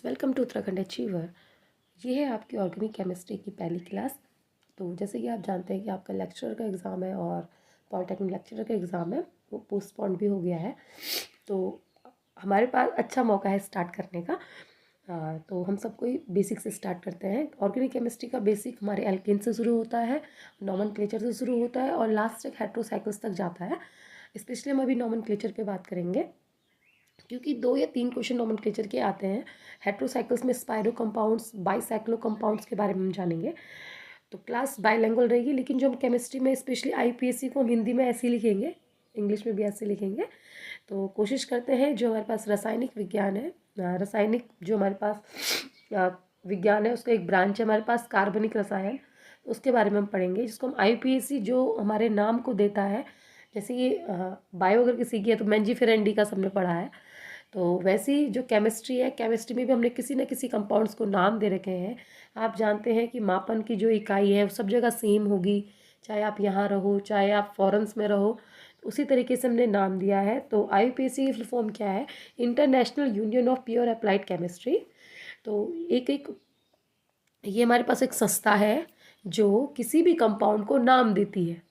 Welcome to Uttarakhand achiever. ये है आपकी ऑर्गेनिक केमिस्ट्री की पहली क्लास। तो जैसे कि आप जानते हैं कि आपका लेक्चरर का एग्ज़ाम है और पॉलिटेक्निक लेक्चरर का एग्ज़ाम है, वो पोस्टपोन भी हो गया है। तो हमारे पास अच्छा मौका है स्टार्ट करने का। तो हम सबको बेसिक से स्टार्ट करते हैं। ऑर्गेनिक केमिस्ट्री का बेसिक हमारे एल्केन से शुरू होता है, नॉमेनक्लेचर से शुरू होता है और लास्ट तक हेट्रोसाइक्ल्स तक जाता है। स्पेशली हम अभी नॉमेनक्लेचर पे बात करेंगे, क्योंकि 2 या 3 क्वेश्चन नोमेनक्लेचर के आते हैं। हेट्रोसाइक्ल्स में स्पायरो कंपाउंड्स, बाईसाइक्लो कंपाउंड्स के बारे में हम जानेंगे। तो क्लास बाइलिंगुअल रहेगी, लेकिन जो हम केमिस्ट्री में स्पेशली आईपीएससी को हम हिंदी में ऐसे ही लिखेंगे, इंग्लिश में भी ऐसे लिखेंगे। तो कोशिश करते हैं जो हमारे पास रासायनिक विज्ञान है, रासायनिक जो हमारे पास विज्ञान है, उसका एक ब्रांच है हमारे पास कार्बनिक रसायन, उसके बारे में हम पढ़ेंगे, जिसको हम आईपीएससी जो हमारे नाम को देता है। जैसे ये बायो अगर किसी की है तो मेंजिफेरेंडी का सबने पढ़ा है। तो वैसे ही जो केमिस्ट्री है, केमिस्ट्री में भी हमने किसी न किसी कंपाउंड्स को नाम दे रखे हैं। आप जानते हैं कि मापन की जो इकाई है वो सब जगह सेम होगी, चाहे आप यहाँ रहो चाहे आप फॉरेन्स में रहो, उसी तरीके से हमने नाम दिया है। तो आईयूपीएसी की फुल फॉर्म क्या है? International union of pure applied chemistry. तो ये हमारे पास एक संस्था है जो किसी भी कंपाउंड को नाम देती है।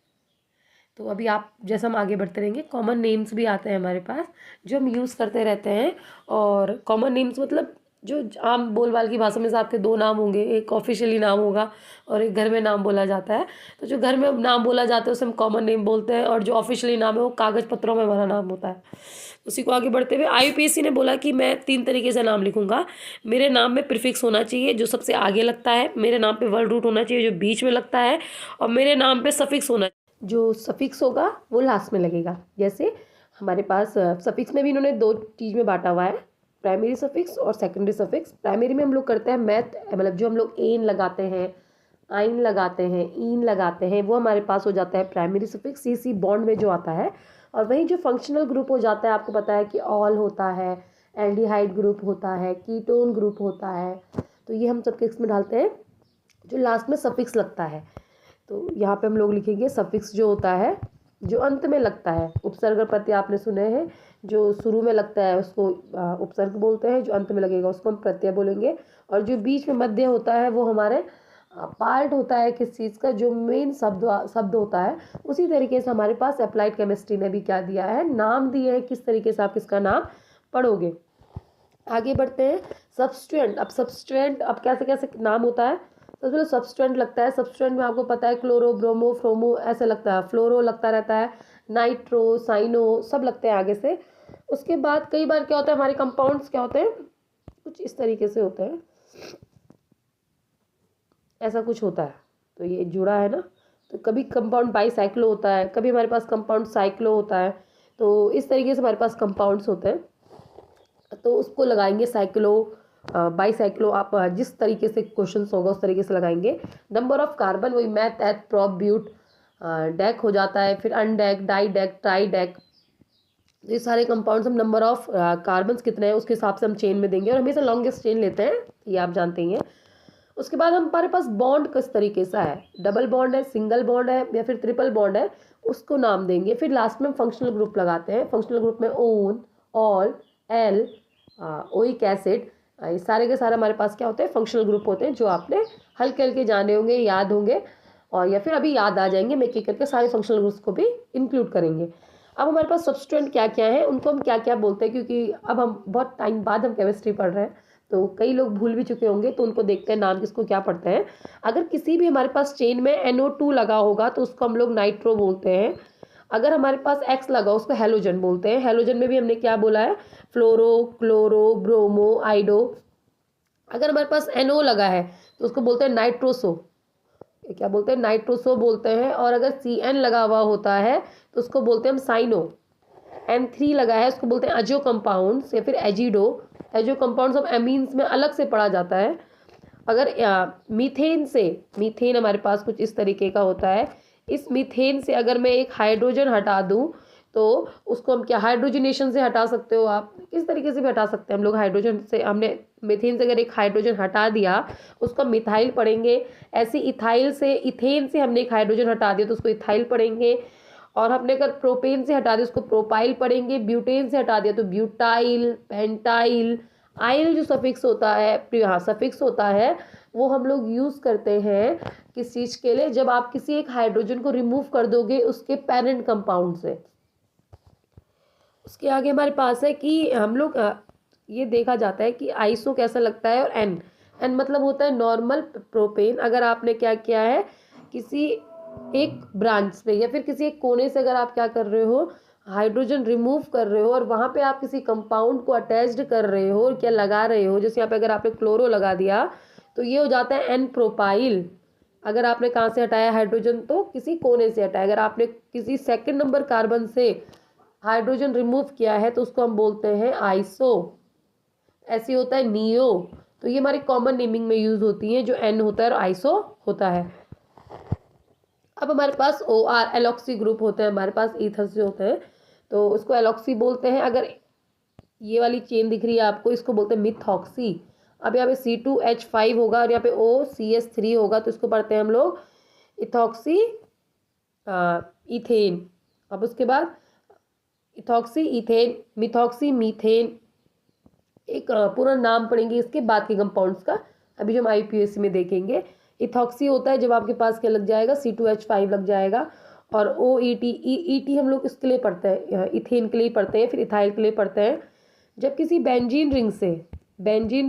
तो अभी आप जैसे हम आगे बढ़ते रहेंगे, कॉमन नेम्स भी आते हैं हमारे पास जो हम यूज़ करते रहते हैं। और कॉमन नेम्स मतलब जो आम बोलबाल की भाषा में से आपके 2 नाम होंगे, एक ऑफिशियली नाम होगा और एक घर में नाम बोला जाता है। तो जो घर में नाम बोला जाता है उसे हम कॉमन नेम बोलते हैं, और जो ऑफिशियली नाम है वो कागज़ पत्रों में हमारा नाम होता है। उसी को आगे बढ़ते हुए आईयूपीएसी ने बोला कि मैं 3 तरीके से नाम लिखूंगा। मेरे नाम में प्रीफिक्स होना चाहिए जो सबसे आगे लगता है, मेरे नाम पे वर्ड रूट होना चाहिए जो बीच में लगता है, और मेरे नाम पे सफिक्स होना, जो सफिक्स होगा वो लास्ट में लगेगा। जैसे हमारे पास सफिक्स में भी इन्होंने 2 चीज़ में बांटा हुआ है, प्राइमरी सफिक्स और सेकेंडरी सफिक्स। प्राइमरी में हम लोग करते हैं मैथ, मतलब जो हम लोग एन लगाते हैं, आइन लगाते हैं, ईन लगाते हैं, वो हमारे पास हो जाता है प्राइमरी सफिक्स, सी सी बॉन्ड में जो आता है। और वहीं जो फंक्शनल ग्रुप हो जाता है, आपको पता है कि ऑल होता है, एल्डिहाइड ग्रुप होता है, कीटोन ग्रुप होता है। तो ये हम सबके इसमें डालते हैं जो लास्ट में सफिक्स लगता है। तो यहाँ पे हम लोग लिखेंगे सफिक्स जो होता है जो अंत में लगता है। उपसर्ग प्रत्यय आपने सुने हैं, जो शुरू में लगता है उसको उपसर्ग बोलते हैं, जो अंत में लगेगा उसको हम प्रत्यय बोलेंगे। और जो बीच में मध्य होता है वो हमारे पार्ट होता है किस चीज़ का, जो मेन शब्द होता है। उसी तरीके से हमारे पास अप्लाइड केमिस्ट्री ने भी क्या दिया है, नाम दिए हैं, किस तरीके से आप इसका नाम पढ़ोगे। आगे बढ़ते हैं। सब्सटेंट, अब सब्सटेंट अब कैसे कैसे नाम होता है। तो चलो सब्सटेंट लगता है, सब्सटेंट में आपको पता है क्लोरो, ब्रोमो, फ्रोमो ऐसे लगता है, फ्लोरो लगता रहता है, नाइट्रो, साइनो सब लगते हैं आगे से। उसके बाद कई बार क्या होता है, हमारे कंपाउंड्स क्या होते हैं, कुछ इस तरीके से होते हैं, ऐसा कुछ होता है। तो ये जुड़ा है ना, तो कभी कंपाउंड बाईसाइक्लो होता है, कभी हमारे पास कंपाउंड साइक्लो होता है। तो इस तरीके से हमारे पास कंपाउंड्स होते हैं, तो उसको लगाएंगे साइक्लो, बाईसाइक्लो। आप जिस तरीके से क्वेश्चन होगा उस तरीके से लगाएंगे। नंबर ऑफ कार्बन वही meth, eth, prop, but, dec हो जाता है, फिर undec, di dec, tri dec. ये सारे कंपाउंड्स हम नंबर ऑफ कार्बन्स कितने हैं उसके हिसाब से हम चेन में देंगे, और हमेशा लॉन्गेस्ट चेन लेते हैं, ये आप जानते ही हैं। उसके बाद हमारे पास बॉन्ड किस तरीके से है, डबल बॉन्ड है, सिंगल बॉन्ड है या फिर ट्रिपल बॉन्ड है, उसको नाम देंगे। फिर लास्ट में हम फंक्शनल ग्रुप लगाते हैं। फंक्शनल ग्रुप में own, all, L, oic acid, ये सारे के सारे हमारे पास क्या होते हैं, फंक्शनल ग्रुप होते हैं, जो आपने हल्के हल्के जाने होंगे, याद होंगे, और या फिर अभी याद आ जाएंगे। मैं एक करके सारे फंक्शनल ग्रुप्स को भी इंक्लूड करेंगे। अब हमारे पास सब्सटेंट क्या क्या है, उनको हम क्या क्या बोलते हैं, क्योंकि अब हम बहुत टाइम बाद हम केमिस्ट्री पढ़ रहे हैं, तो कई लोग भूल भी चुके होंगे, तो उनको देखते हैं नाम किसको क्या पढ़ते हैं। अगर किसी भी हमारे पास चेन में NO2 लगा होगा तो उसको हम लोग नाइट्रो बोलते हैं। अगर हमारे पास X लगा उसको हेलोजन बोलते हैं। हेलोजन में भी हमने क्या बोला है, फ्लोरो, क्लोरो, ब्रोमो, आइडो। अगर हमारे पास NO लगा है तो उसको बोलते हैं नाइट्रोसो, क्या बोलते हैं, नाइट्रोसो बोलते हैं। और अगर CN लगा हुआ होता है तो उसको बोलते हैं हम साइनो। N3 लगा है उसको बोलते हैं अजो कंपाउंड्स या फिर एजिडो। एजो कंपाउंड्स हम एमीन्स में अलग से पढ़ा जाता है। अगर मीथेन से, मीथेन हमारे पास कुछ इस तरीके का होता है, इस मीथेन से अगर मैं एक हाइड्रोजन हटा दूं तो उसको हम क्या, हाइड्रोजनेशन से हटा सकते हो आप, इस तरीके से भी हटा सकते हैं हम लोग। हाइड्रोजन से हमने मीथेन से अगर एक हाइड्रोजन हटा दिया उसको हम मिथाइल पढ़ेंगे। ऐसे इथाइल से, इथेन से हमने एक हाइड्रोजन हटा दिया तो उसको इथाइल पढ़ेंगे। और हमने अगर प्रोपेन से हटा दिया उसको प्रोपाइल पढ़ेंगे। ब्यूटेन से हटा दिया तो ब्यूटाइल, पेंटाइल, आइल जो सफिक्स होता है, हाँ सफिक्स होता है, वो हम लोग यूज़ करते हैं किस चीज़ के लिए, जब आप किसी एक हाइड्रोजन को रिमूव कर दोगे उसके पेरेंट कंपाउंड से। उसके आगे हमारे पास है कि हम लोग ये देखा जाता है कि आइसो कैसा लगता है, और एन, एन मतलब होता है नॉर्मल प्रोपेन। अगर आपने क्या किया है, किसी एक ब्रांच पे या फिर किसी एक कोने से अगर आप क्या कर रहे हो, हाइड्रोजन रिमूव कर रहे हो और वहाँ पे आप किसी कंपाउंड को अटैच्ड कर रहे हो, क्या लगा रहे हो, जैसे यहाँ पे अगर आपने क्लोरो लगा दिया तो ये हो जाता है एन प्रोपाइल। अगर आपने कहाँ से हटाया हाइड्रोजन, तो किसी कोने से हटाया। अगर आपने किसी सेकंड नंबर कार्बन से हाइड्रोजन रिमूव किया है तो उसको हम बोलते हैं आइसो। ऐसे होता है नियो। तो ये हमारी कॉमन नेमिंग में यूज होती है, जो एन होता है और आइसो होता है। अब हमारे पास ओ आर एलॉक्सी ग्रुप होते हैं, हमारे पास ईथर्स जो होते हैं तो उसको एलॉक्सी बोलते हैं। अगर ये वाली चेन दिख रही है आपको, इसको बोलते हैं मिथॉक्सी। अब यहाँ पे C2H5 होगा और यहाँ पे OCS3 होगा, तो इसको पढ़ते हैं हम लोग इथॉक्सी इथेन। अब उसके बाद इथॉक्सी इथेन, मिथॉक्सी मीथेन, एक पूरा नाम पढ़ेंगे इसके बाद के कंपाउंड्स का, अभी जो हम IUPAC में देखेंगे। इथॉक्सी होता है जब आपके पास क्या लग जाएगा, C2H5 लग जाएगा। और OET हम लोग इसके लिए पढ़ते हैं, इथेन के लिए पढ़ते हैं, फिर इथाइल के लिए पढ़ते हैं। जब किसी बेंजीन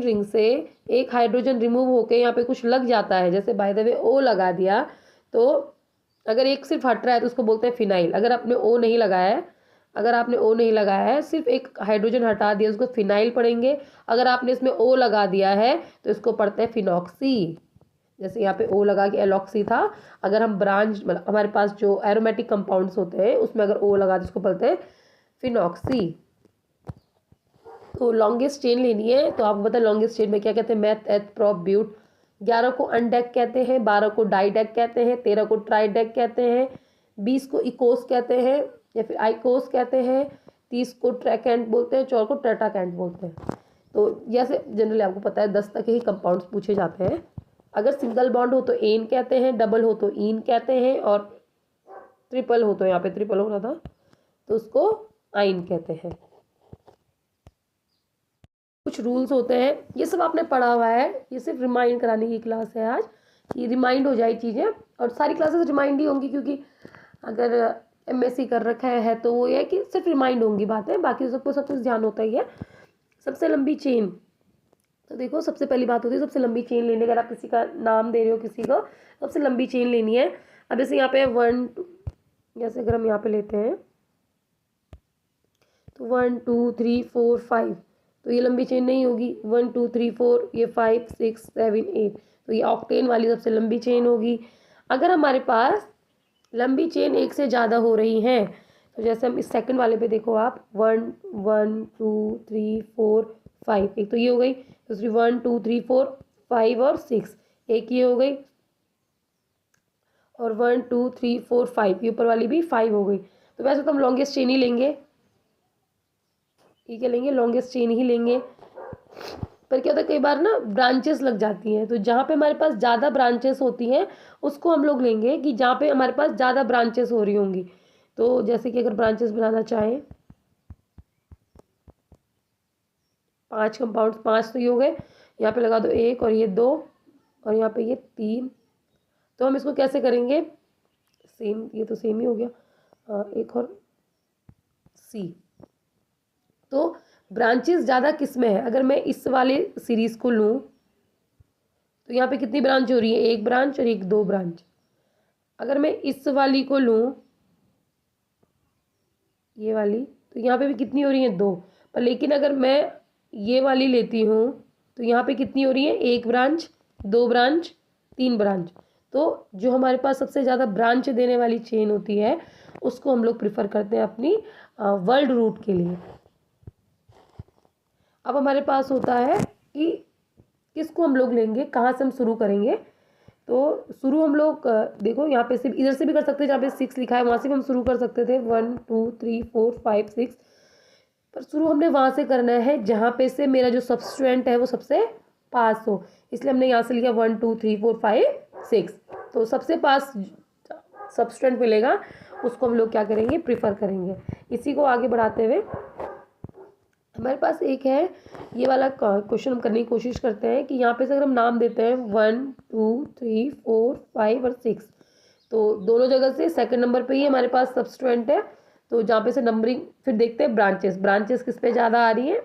रिंग से एक हाइड्रोजन रिमूव होके यहाँ पे कुछ लग जाता है, जैसे बाय द वे O लगा दिया, तो अगर एक सिर्फ हट रहा है तो उसको बोलते हैं फिनाइल। अगर आपने O नहीं लगाया है, सिर्फ एक हाइड्रोजन हटा दिया, उसको फिनाइल पढ़ेंगे। अगर आपने इसमें O लगा दिया है तो इसको पढ़ते हैं फिनॉक्सी। जैसे यहाँ पे O लगा के एलॉक्सी था, अगर हम ब्रांच मतलब हमारे पास जो एरोमेटिक कंपाउंड्स होते हैं उसमें अगर O लगा तो इसको पढ़ते हैं फिनॉक्सी। तो लॉन्गेस्ट चेन लेनी है तो आपको पता है लॉन्गेस्ट चेन में क्या कहते हैं, मेथ एथ प्रोप ब्यूट। 11 को अनडेक कहते हैं, 12 को डाइडेक कहते हैं, 13 को ट्राइडेक कहते हैं, 20 को इकोस कहते हैं या फिर आइकोस कहते हैं, 30 को ट्रैकेंट बोलते हैं, 4 को टेट्राकेंट बोलते हैं। तो जैसे जनरली आपको पता है 10 तक ही कंपाउंड्स पूछे जाते हैं। अगर सिंगल बॉन्ड हो तो एन कहते हैं, डबल हो तो इन कहते हैं, और ट्रिपल हो तो यहाँ पे ट्रिपल हो रहा था तो उसको आइन कहते हैं। कुछ रूल्स होते हैं, ये सब आपने पढ़ा हुआ है, ये सिर्फ रिमाइंड कराने की क्लास है आज, कि रिमाइंड हो जाए चीज़ें। और सारी क्लासेस रिमाइंड ही होंगी, क्योंकि अगर MSc कर रखा है तो वो ये कि सिर्फ रिमाइंड होंगी बातें, बाकी सबको सब कुछ ध्यान होता ही है। सबसे लंबी चेन, तो देखो सबसे पहली बात होती है सबसे लंबी चेन लेने। अगर आप किसी का नाम दे रहे हो किसी को, सबसे लंबी चेन लेनी है। अब जैसे यहाँ पे 1 2, जैसे अगर हम यहाँ पे लेते हैं तो 1 2 3 4 5, तो ये लंबी चेन नहीं होगी। 1 2 3 4, ये 5 6 7 8, तो ये ऑक्टेन वाली सबसे लंबी चेन होगी। अगर हमारे पास लंबी चेन एक से ज़्यादा हो रही हैं, तो जैसे हम इस सेकंड वाले पे देखो आप, 1 1 2 3 4 5, एक तो ये हो गई, दूसरी 1 2 3 4 5 और 6, एक ये हो गई, और 1 2 3 4 5, ये ऊपर वाली भी 5 हो गई। तो वैसे तो हम लॉन्गेस्ट चेन ही लेंगे, ठीक है, लेंगे लॉन्गेस्ट चेन ही लेंगे। पर क्या होता है कई बार ना ब्रांचेस लग जाती हैं, तो जहाँ पे हमारे पास ज़्यादा ब्रांचेस होती हैं उसको हम लोग लेंगे, कि जहाँ पे हमारे पास ज़्यादा ब्रांचेस हो रही होंगी। तो जैसे कि अगर ब्रांचेस बनाना चाहें, 5 कंपाउंड्स, 5 तो ये हो गए, यहाँ पे लगा दो 1 और ये 2 और यहाँ पे ये 3। तो हम इसको कैसे करेंगे, सेम, ये तो सेम ही हो गया, एक और C। तो ब्रांचेस ज़्यादा किस में है, अगर मैं इस वाले सीरीज़ को लूँ तो यहाँ पे कितनी ब्रांच हो रही है, एक ब्रांच और एक, 2 ब्रांच। अगर मैं इस वाली को लूँ, ये वाली, तो यहाँ पे भी कितनी हो रही है, 2। पर लेकिन अगर मैं ये वाली लेती हूँ तो यहाँ पे कितनी हो रही है, 1 ब्रांच, 2 ब्रांच, 3 ब्रांच। तो जो हमारे पास सबसे ज़्यादा ब्रांच देने वाली चेन होती है उसको हम लोग प्रिफर करते हैं अपनी वर्ल्ड रूट के लिए। अब हमारे पास होता है कि किसको हम लोग लेंगे, कहाँ से हम शुरू करेंगे। तो शुरू हम लोग देखो यहाँ पे सिर्फ इधर से भी कर सकते हैं, जहाँ पे 6 लिखा है वहाँ से भी हम शुरू कर सकते थे, 1 2 3 4 5 6। पर शुरू हमने वहाँ से करना है जहाँ पे से मेरा जो सबस्टेंट है वो सबसे पास हो, इसलिए हमने यहाँ से लिखा 1 2 3 4 5 6। तो सबसे पास सबस्टेंट मिलेगा, उसको हम लोग क्या करेंगे, प्रीफर करेंगे। इसी को आगे बढ़ाते हुए हमारे पास एक है ये वाला क्वेश्चन हम करने की कोशिश करते हैं कि यहाँ पे से अगर हम नाम देते हैं 1 2 3 4 5 और 6, तो दोनों जगह से सेकंड नंबर पे ही हमारे पास सब्स्टिट्यूएंट है। तो जहाँ पे से नंबरिंग फिर देखते हैं ब्रांचेस, ब्रांचेस किस पे ज़्यादा आ रही है,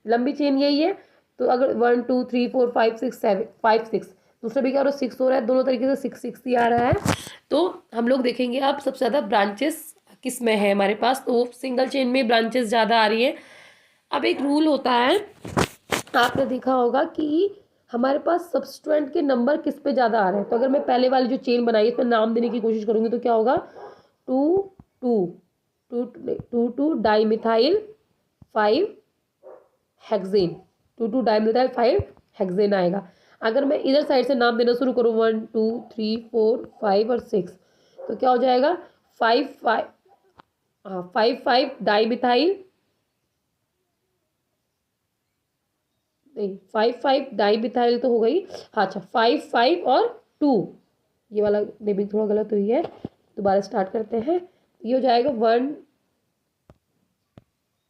लंबी चेन यही है। तो अगर 1 2 3 4 5 6 7 5 6, दूसरा भी क्या हो रहा है 6 हो रहा है, दोनों तरीके से 6 6 ही आ रहा है। तो हम लोग देखेंगे अब सबसे ज़्यादा ब्रांचेस किस में है हमारे पास, तो सिंगल चेन में ब्रांचेस ज़्यादा आ रही है। अब एक रूल होता है, आपने देखा होगा कि हमारे पास सब्स्टिट्यूएंट के नंबर किस पे ज़्यादा आ रहे हैं। तो अगर मैं पहले वाली जो चेन बनाई इसमें नाम देने की कोशिश करूँगी तो क्या होगा, two two two two two di methyl 5 hexane, 2 di methyl 5 hexane आएगा। अगर मैं इधर साइड से नाम देना शुरू करूँ 1 2 3 4 5 और 6, तो क्या हो जाएगा 5 5, हाँ 5 5 डाई मिथाइल, नहीं 5 5 डाई मिथाइल तो हो गई, हाँ अच्छा 5 5 और 2, ये वाला नेमिंग थोड़ा गलत हुई है, दोबारा स्टार्ट करते हैं। ये हो जाएगा 1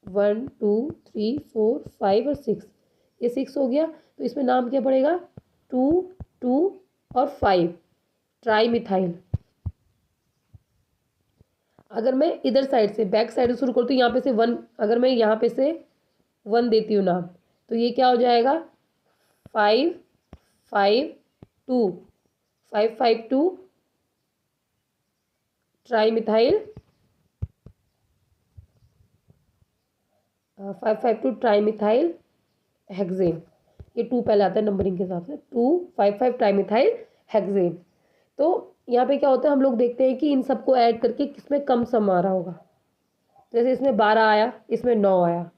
1 2 3 4 5 और 6, ये 6 हो गया। तो इसमें नाम क्या पड़ेगा 2 2 और 5 ट्राई मिथाइल। अगर मैं इधर साइड से बैक साइड से शुरू करूँ तो यहाँ पे से 1, अगर मैं यहाँ पे से 1 देती हूँ नाम, तो ये क्या हो जाएगा 5 5 2 5 5 2 tri methyl, 5 5 2 tri methyl hexane. ये 2 पहले आता है नंबरिंग के हिसाब से, 2 5 5 ट्राई मिथाइल हेक्सेन। तो यहाँ पे क्या होता है, हम लोग देखते हैं कि इन सबको ऐड करके किसमें कम सम आ रहा होगा। जैसे इसमें 12 आया, इसमें 9 आया,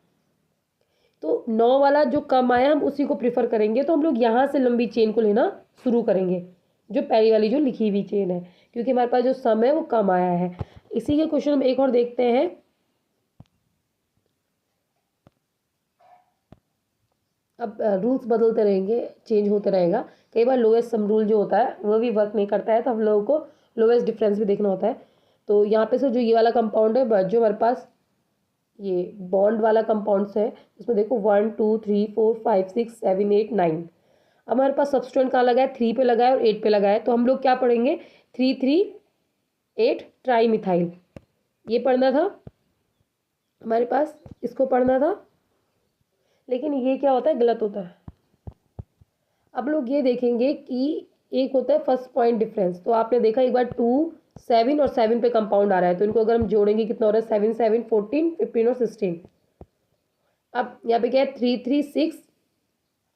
तो 9 वाला जो कम आया हम उसी को प्रेफर करेंगे। तो हम लोग यहाँ से लंबी चेन को लेना शुरू करेंगे, जो पहली वाली जो लिखी हुई चेन है, क्योंकि हमारे पास जो सम है वो कम आया है। इसी के क्वेश्चन हम एक और देखते हैं। अब रूल्स बदलते रहेंगे, चेंज होते रहेगा। कई बार लोएस्ट सम रूल जो होता है वो भी वर्क नहीं करता है, तो हम लोगों को लोएस्ट डिफरेंस भी देखना होता है। तो यहाँ पे से जो ये वाला कंपाउंड है, जो हमारे पास ये बॉन्ड वाला कंपाउंड्स है, उसमें देखो 1 2 3 4 5 6 7 8 9। अब हमारे पास सब्स्टिट्यूएंट कहाँ लगा है, 3 पे लगा है और 8 पे लगा है। तो हम लोग क्या पढ़ेंगे 3 3 8 ट्राई मिथाइल, ये पढ़ना था हमारे पास, इसको पढ़ना था। लेकिन ये क्या होता है, गलत होता है। अब लोग ये देखेंगे कि एक होता है फर्स्ट पॉइंट डिफरेंस। तो आपने देखा एक बार 2 7 और 7 पे कंपाउंड आ रहा है, तो इनको अगर हम जोड़ेंगे कितना हो रहा है 7 7 14 15 और 16। अब यहाँ पे क्या है 3 3 6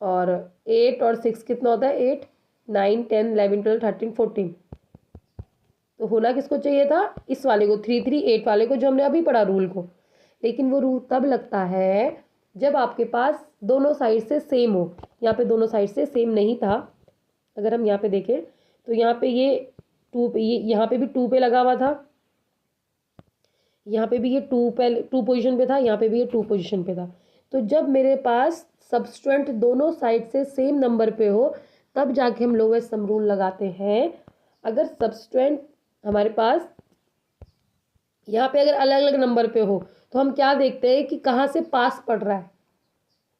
और 8 और 6 कितना होता है 8 9 10 11 12 13 14। तो होना किसको चाहिए था, इस वाले को 3 3 8 वाले को, जो हमने अभी पढ़ा रूल को। लेकिन वो रूल तब लगता है जब आपके पास दोनों साइड से सेम हो। यहाँ पे दोनों साइड से सेम नहीं था। अगर हम यहाँ पे देखें तो यहाँ पे ये 2 पे, ये यहाँ पे भी 2 पे लगा हुआ था, यहाँ पे भी ये 2 पे 2 पोजीशन पे था, यहाँ पे भी ये 2 पोजीशन पे था। तो जब मेरे पास सब्स्टिट्यूएंट दोनों साइड से सेम नंबर पे हो तब जाके हम लोएस्ट सम रूल लगाते हैं। अगर सब्स्टिट्यूएंट हमारे पास यहाँ पे अगर अलग अलग नंबर पे हो तो हम क्या देखते हैं कि कहाँ से पास पड़ रहा है,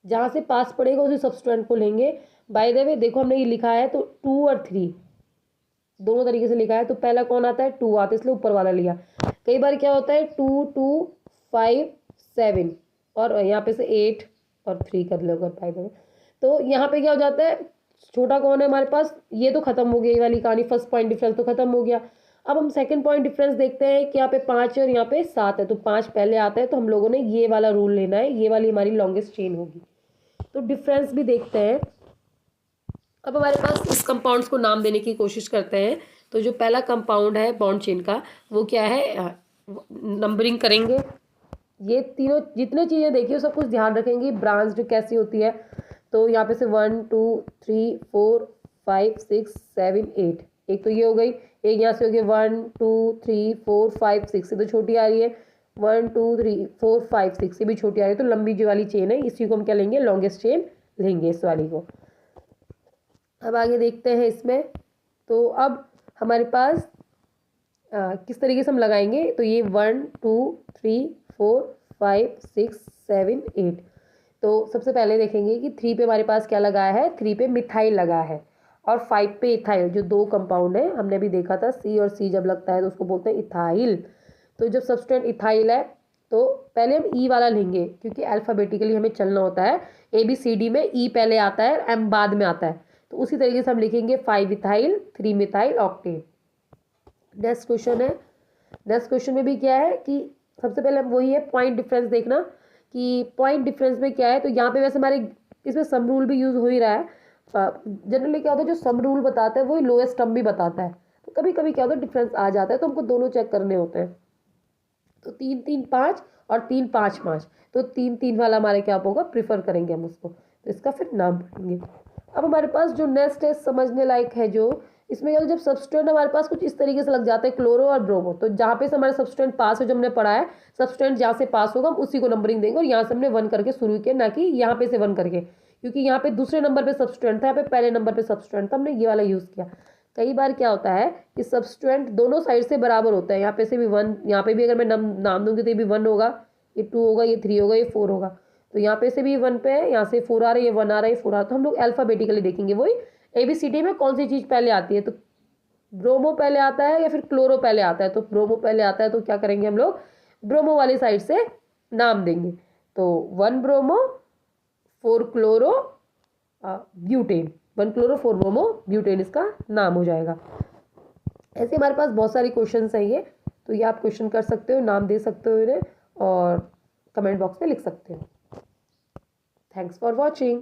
जहाँ से पास पड़ेगा उसी सब्स्टिट्यूएंट को लेंगे। बाय द वे देखो हमने ये लिखा है तो 2 और 3 दोनों तरीके से लिखा है। तो पहला कौन आता है 2 आता है, इसलिए ऊपर वाला लिया। कई बार क्या होता है 2 2 5 7 और यहाँ पे से 8 और 3 कर लो अगर बाय द वे। तो यहाँ पे क्या हो जाता है, छोटा कौन है हमारे पास, ये तो खत्म हो गई ये वाली कहानी, फर्स्ट पॉइंट डिफरेंस तो खत्म हो गया। अब हम सेकंड पॉइंट डिफरेंस देखते हैं कि यहाँ पे 5 है और यहाँ पे 7 है, तो 5 पहले आता है, तो हम लोगों ने ये वाला रूल लेना है, ये वाली हमारी लॉन्गेस्ट चेन होगी। तो डिफरेंस भी देखते हैं। अब हमारे पास इस कंपाउंड्स को नाम देने की कोशिश करते हैं। तो जो पहला कंपाउंड है बॉन्ड चेन का वो क्या है, नंबरिंग करेंगे। ये तीनों जितने चीज़ें देखी हो सब कुछ ध्यान रखेंगे, ब्रांच जो कैसी होती है। तो यहाँ पे से 1 2 3 4 5 6 7 8, एक तो ये हो गई। एक यहाँ से हो गया 1 2 3 4 5 6, ये तो छोटी आ रही है। 1 2 3 4 5 6 ये भी छोटी आ रही है। तो लंबी जो वाली चेन है इसी को हम क्या लेंगे, लॉन्गेस्ट चेन लेंगे इस वाली को। अब आगे देखते हैं इसमें। तो अब हमारे पास किस तरीके से हम लगाएंगे, तो ये 1 2 3 4 5 6 7 8, तो सबसे पहले देखेंगे कि 3 पे हमारे पास क्या लगाया है, 3 पे मिथाइल लगा है और 5 पे इथाइल, जो 2 कंपाउंड है हमने अभी देखा था, सी और सी जब लगता है तो उसको बोलते हैं इथाइल। तो जब सब्सटेंट इथाइल है तो पहले हम ई वाला लेंगे, क्योंकि अल्फ़ाबेटिकली हमें चलना होता है, ABCD में ई पहले आता है, एम बाद में आता है। तो उसी तरीके से हम लिखेंगे 5 ethyl 3 methyl octane. Next question है, नेक्स्ट क्वेश्चन में भी क्या है कि सबसे पहले हम वही है पॉइंट डिफरेंस देखना कि पॉइंट डिफरेंस में क्या है। तो यहाँ पे वैसे हमारे इसमें सम रूल भी यूज़ हो ही रहा है। जनरली क्या होता है, जो सम रूल बताता है वही लोएस्ट टर्म भी बताता है। तो कभी कभी क्या होता है डिफरेंस आ जाता है, तो हमको दोनों चेक करने होते हैं। तो 3 3 5 और 3 5 5, तो 3 3 वाला हमारे क्या होगा, प्रीफर करेंगे हम उसको, तो इसका फिर नाम पढ़ेंगे। अब हमारे पास जो नेक्स्ट है समझने लायक है, जो इसमें क्या, जब सब्सटेंट हमारे पास कुछ इस तरीके से लग जाता है क्लोरो और ब्रोमो, तो जहाँ पे से हमारा सब्सटेंट पास है, जो हमने पढ़ा है सब्सटेंट जहाँ से पास होगा हम उसी को नंबरिंग देंगे, और यहाँ से हमने 1 करके शुरू किया, ना कि यहाँ पे से 1 करके, क्योंकि यहाँ पे दूसरे नंबर पे सब्सटेंट था, यहाँ पे पहले नंबर पे सब्सटेंट था, हमने ये वाला यूज़ किया। कई बार क्या होता है कि सब्सटेंट दोनों साइड से बराबर होता है, यहाँ पे से भी 1, यहाँ पे भी अगर मैं नाम दूंगी तो ये भी 1 होगा, ये 2 होगा, ये 3 होगा, ये 4 होगा। तो यहाँ पे से भी 1 पे है, यहाँ से 4 आ रहा है, ये 1 आ रहा है, ये 4 आ रहा है। तो हम लोग अल्फाबेटिकली देखेंगे, वही ABCD में कौन सी चीज़ पहले आती है। तो ब्रोमो पहले आता है या फिर क्लोरो पहले आता है, तो ब्रोमो पहले आता है, तो क्या करेंगे हम लोग ब्रोमो वाली साइड से नाम देंगे। तो 1 bromo 4 chloro butane, 1 chloro 4 bromo butane इसका नाम हो जाएगा। ऐसे हमारे पास बहुत सारे क्वेश्चन हैं ये, तो ये आप क्वेश्चन कर सकते हो, नाम दे सकते हो इन्हें और कमेंट बॉक्स में लिख सकते हो। Thanks for watching.